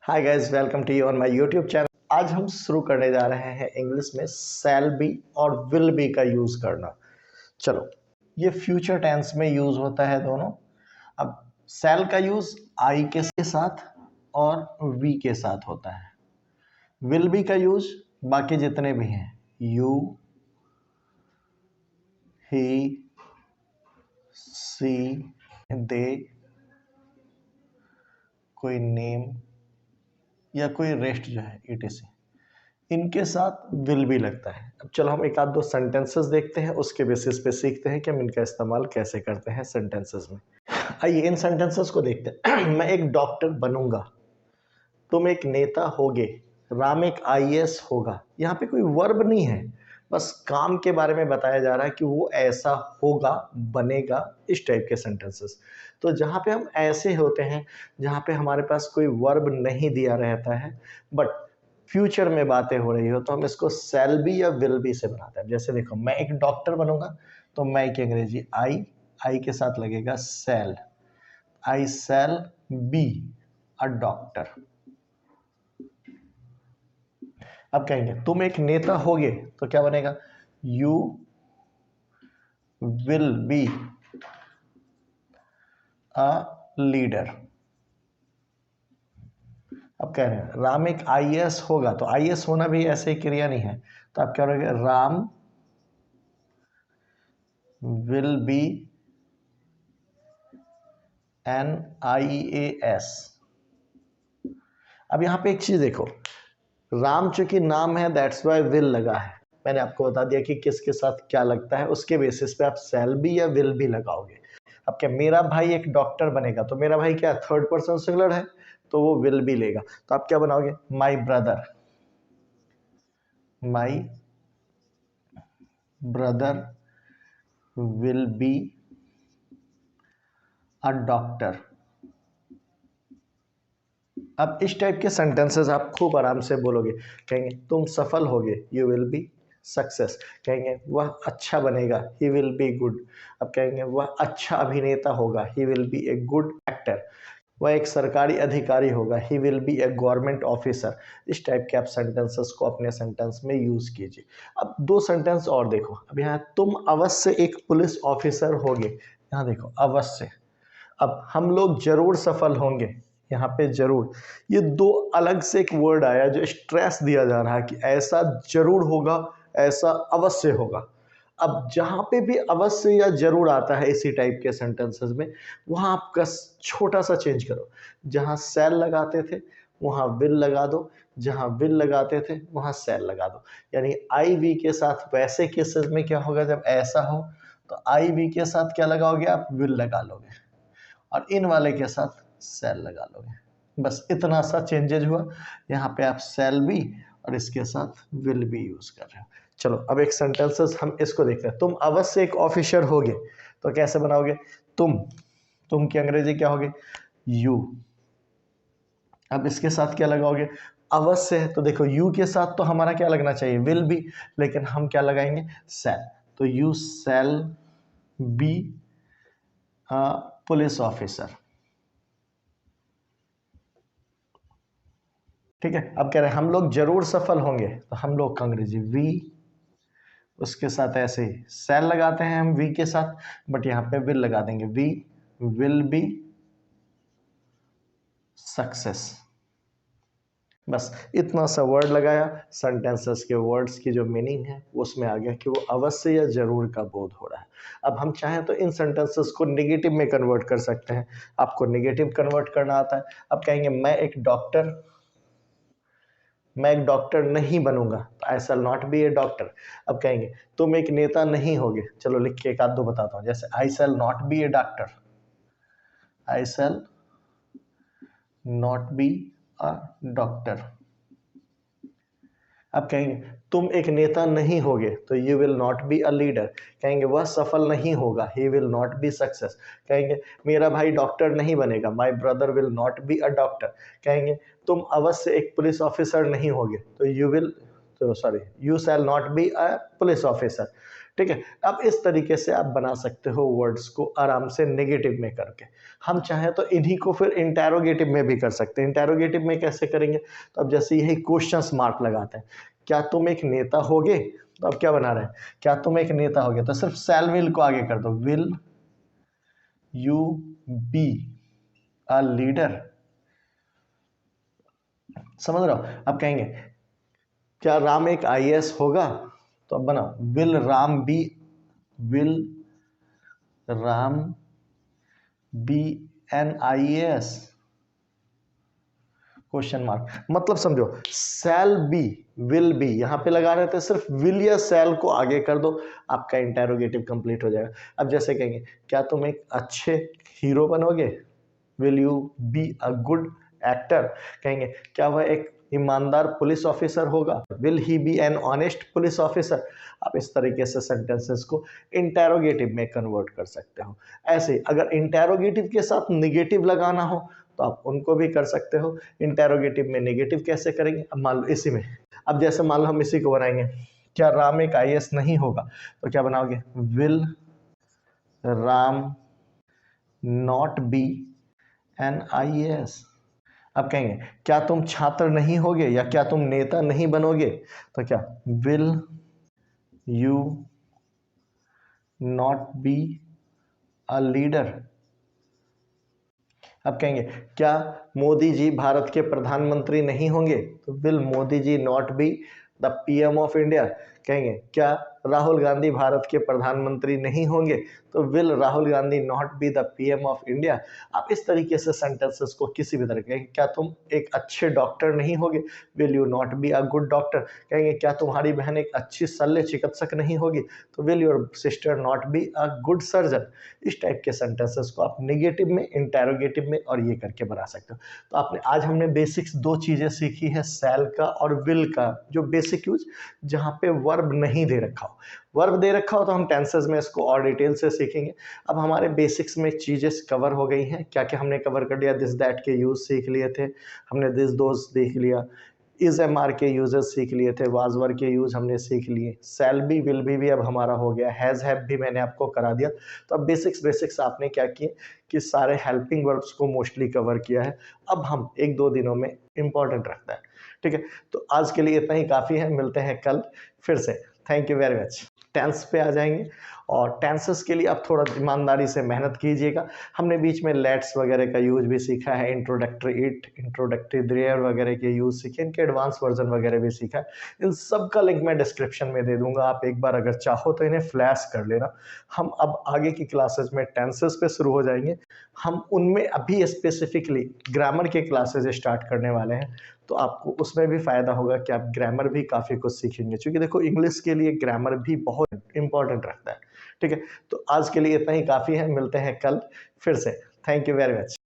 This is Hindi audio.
Hi guys, welcome to you on my YouTube channel. आज हम शुरू करने जा रहे हैं इंग्लिश में शैल बी और विल बी का यूज करना। चलो, ये फ्यूचर टेंस में यूज होता है दोनों। अब शैल का यूज आई के साथ और वी के साथ होता है। विल बी का यूज बाकी जितने भी हैं, यू, ही, सी, दे, कोई नेम या कोई रेस्ट जो है etc, इनके साथ विल भी लगता है। अब चलो हम एक आध दो सेंटेंसेस देखते हैं, उसके बेसिस पे सीखते हैं कि हम इनका इस्तेमाल कैसे करते हैं सेंटेंसेस में। आइए इन सेंटेंसेस को देखते हैं। मैं एक डॉक्टर बनूंगा, तुम एक नेता होगे, राम एक आईएएस होगा। यहाँ पे कोई वर्ब नहीं है, बस काम के बारे में बताया जा रहा है कि वो ऐसा होगा, बनेगा, इस टाइप के सेंटेंसेस। तो जहाँ पे हम ऐसे होते हैं, जहाँ पे हमारे पास कोई वर्ब नहीं दिया रहता है बट फ्यूचर में बातें हो रही हो, तो हम इसको शैल बी या विल बी से बनाते हैं। जैसे देखो, मैं एक डॉक्टर बनूंगा, तो मैं की अंग्रेजी आई के साथ लगेगा शैल, आई शैल बी अ डॉक्टर। अब कहेंगे तुम एक नेता होगे, तो क्या बनेगा, you will be a leader. अब कह रहे हैं राम एक आईएएस होगा, तो आईएएस होना भी ऐसे ही क्रिया नहीं है, तो आप क्या करोगे, Ram will be an IAS. अब यहां पे एक चीज देखो, राम चूंकि नाम है दैट्स वाई विल लगा है। मैंने आपको बता दिया कि किसके साथ क्या लगता है, उसके बेसिस पे आप शैल बी या विल बी लगाओगे। अब क्या, मेरा भाई एक डॉक्टर बनेगा, तो मेरा भाई क्या थर्ड पर्सन सिंगुलर है, तो वो विल बी लेगा। तो आप क्या बनाओगे, माई brother will be a doctor. अब इस टाइप के सेंटेंसेस आप खूब आराम से बोलोगे। कहेंगे तुम सफल होगे, यू विल बी सक्सेस। कहेंगे वह अच्छा बनेगा, ही विल बी गुड। अब कहेंगे वह अच्छा अभिनेता होगा, he will be a good actor. वह एक सरकारी अधिकारी होगा, he will be A government officer. इस टाइप के आप सेंटेंसेस को अपने सेंटेंस में यूज कीजिए। अब दो सेंटेंस और देखो। अब यहाँ तुम अवश्य एक पुलिस ऑफिसर होगे, यहाँ देखो अवश्य। अब हम लोग जरूर सफल होंगे, यहाँ पे जरूर। ये दो अलग से एक वर्ड आया जो स्ट्रेस दिया जा रहा है कि ऐसा जरूर होगा, ऐसा अवश्य होगा। अब जहाँ पे भी अवश्य या जरूर आता है इसी टाइप के सेंटेंसेस में, वहाँ आपका छोटा सा चेंज करो। जहाँ शैल लगाते थे वहाँ विल लगा दो, जहाँ विल लगाते थे वहाँ शैल लगा दो। यानी आई वी के साथ वैसे केसेस में क्या होगा, जब ऐसा हो तो आई वी के साथ क्या लगाओगे, आप विल लगा लोगे, और इन वाले के साथ सेल लगा लोगे। बस इतना सा चेंजेज हुआ। यहाँ पे आप सेल भी और इसके साथ विल भी यूज कर रहे हो। चलो अब एक सेंटेंसेस हम इसको देखते हैं। तुम अवश्य एक ऑफिसर होगे, तो कैसे बनाओगे, तुम की अंग्रेजी क्या होगी, यू। अब इसके साथ क्या लगाओगे, अवश्य है, तो देखो यू के साथ तो हमारा क्या लगना चाहिए, विल बी, लेकिन हम क्या लगाएंगे, सेल। तो you shall be police officer. ठीक है। अब कह रहे हैं हम लोग जरूर सफल होंगे, तो हम लोग का अंग्रेजी वी, उसके साथ ऐसे ही सेल लगाते हैं हम वी के साथ, बट यहाँ पे विल लगा देंगे, वी विल बी सक्सेस। बस इतना सा वर्ड लगाया, सेंटेंसेस के वर्ड्स की जो मीनिंग है उसमें आ गया कि वो अवश्य या जरूर का बोध हो रहा है। अब हम चाहें तो इन सेंटेंसेस को नेगेटिव में कन्वर्ट कर सकते हैं। आपको नेगेटिव कन्वर्ट करना आता है। अब कहेंगे मैं एक डॉक्टर नहीं बनूंगा, तो I shall not be a doctor. अब कहेंगे तुम एक नेता नहीं होगे, चलो लिख के एक आध दो बताता हूँ। जैसे I shall not be a doctor, I shall not be a doctor. अब कहेंगे तुम एक नेता नहीं होगे, तो you will not be a leader. कहेंगे वह सफल नहीं होगा, he will not be success. कहेंगे मेरा भाई डॉक्टर नहीं बनेगा, my brother will not be a doctor. कहेंगे तुम अवश्य एक पुलिस ऑफिसर नहीं होगे, तो you shall not be a police officer. ठीक है। अब इस तरीके से आप बना सकते हो वर्ड्स को आराम से नेगेटिव में करके। हम चाहें तो इन्हीं को फिर इंटेरोगेटिव में भी कर सकते हैं। इंटेरोगेटिव में कैसे करेंगे, तो अब जैसे यही क्वेश्चंस मार्क लगाते हैं, क्या तुम एक नेता होगे, तो अब क्या बना रहे हैं, क्या तुम एक नेता होगे, तो सिर्फ शैल विल को आगे कर दो, will you be a leader. समझ रहे हो। अब कहेंगे क्या राम एक आईएएस होगा, तो अब बना will Ram be an IAS, question mark. मतलब समझो, शैल बी विल बी यहां पे लगा रहे थे, सिर्फ विल या शैल को आगे कर दो, आपका इंटेरोगेटिव कंप्लीट हो जाएगा। अब जैसे कहेंगे क्या तुम एक अच्छे हीरो बनोगे, will you be a good actor. कहेंगे क्या वह एक ईमानदार पुलिस ऑफिसर होगा, will he be an honest police officer. आप इस तरीके से सेंटेंसेस को इंटेरोगेटिव में कन्वर्ट कर सकते हो। ऐसे ही अगर इंटेरोगेटिव के साथ निगेटिव लगाना हो तो आप उनको भी कर सकते हो। इंटेरोगेटिव में नेगेटिव कैसे करेंगे, अब मान लो इसी में, अब जैसे मान लो हम इसी को बनाएंगे, क्या राम एक आईएएस नहीं होगा, तो क्या बनाओगे, will Ram not be an IAS. अब कहेंगे क्या तुम छात्र नहीं होगे या क्या तुम नेता नहीं बनोगे, तो क्या will you not be a leader. अब कहेंगे क्या मोदी जी भारत के प्रधानमंत्री नहीं होंगे, तो will Modi ji not be the PM of India. कहेंगे क्या राहुल गांधी भारत के प्रधानमंत्री नहीं होंगे, तो will Rahul Gandhi not be the PM of India. आप इस तरीके से सेंटेंसेस को किसी भी तरह के, क्या तुम एक अच्छे डॉक्टर नहीं होगे, will you not be a good doctor. कहेंगे क्या तुम्हारी बहन एक अच्छी शल्य चिकित्सक नहीं होगी, तो will your sister not be a good surgeon. इस टाइप के सेंटेंसेस को आप नेगेटिव में, इंटेरोगेटिव में और ये करके बना सकते हो। तो आपने आज हमने बेसिक्स दो चीजें सीखी है, शैल का और विल का, जो बेसिक यूज जहां पे वर्ब नहीं दे रखा हो। वर्ब दे रखा हो तो हम टेंसेस में इसको और डिटेल से सीखेंगे। अब हमारे बेसिक्स में चीजें कवर हो गई हैं। क्या क्या हमने कवर कर लिया, दिस दैट के यूज सीख लिए थे हमने, दिस दोस देख लिया, इज एम आर के यूजेस सीख लिए थे, वाज वर के यूज हमने सीख लिए, शैल बी विल बी भी अब हमारा हो गया, हैज हैव भी मैंने आपको करा दिया। तो अब बेसिक्स आपने क्या किए कि सारे हेल्पिंग वर्ब्स को मोस्टली कवर किया है। अब हम एक दो दिनों में इंपॉर्टेंट रखता है, ठीक है। तो आज के लिए इतना ही काफ़ी है, मिलते हैं कल फिर से। Thank you very much. Tense पे आ जाएंगे और टेंसेस के लिए आप थोड़ा ईमानदारी से मेहनत कीजिएगा। हमने बीच में लेट्स वगैरह का यूज भी सीखा है, इंट्रोडक्टरी इट, इंट्रोडक्टरी देयर वगैरह के यूज सीखे, इनके एडवांस वर्जन वगैरह भी सीखा है। इन सब का लिंक मैं डिस्क्रिप्शन में दे दूंगा, आप एक बार अगर चाहो तो इन्हें फ्लैश कर लेना। हम अब आगे की क्लासेस में टेंसेस पे शुरू हो जाएंगे। हम उनमें अभी स्पेसिफिकली ग्रामर के क्लासेज स्टार्ट करने वाले हैं, तो आपको उसमें भी फ़ायदा होगा कि आप ग्रामर भी काफ़ी कुछ सीखेंगे, क्योंकि देखो इंग्लिश के लिए ग्रामर भी बहुत इंपॉर्टेंट रखता है, ठीक है। तो आज के लिए इतना ही काफ़ी है, मिलते हैं कल फिर से। Thank you very much.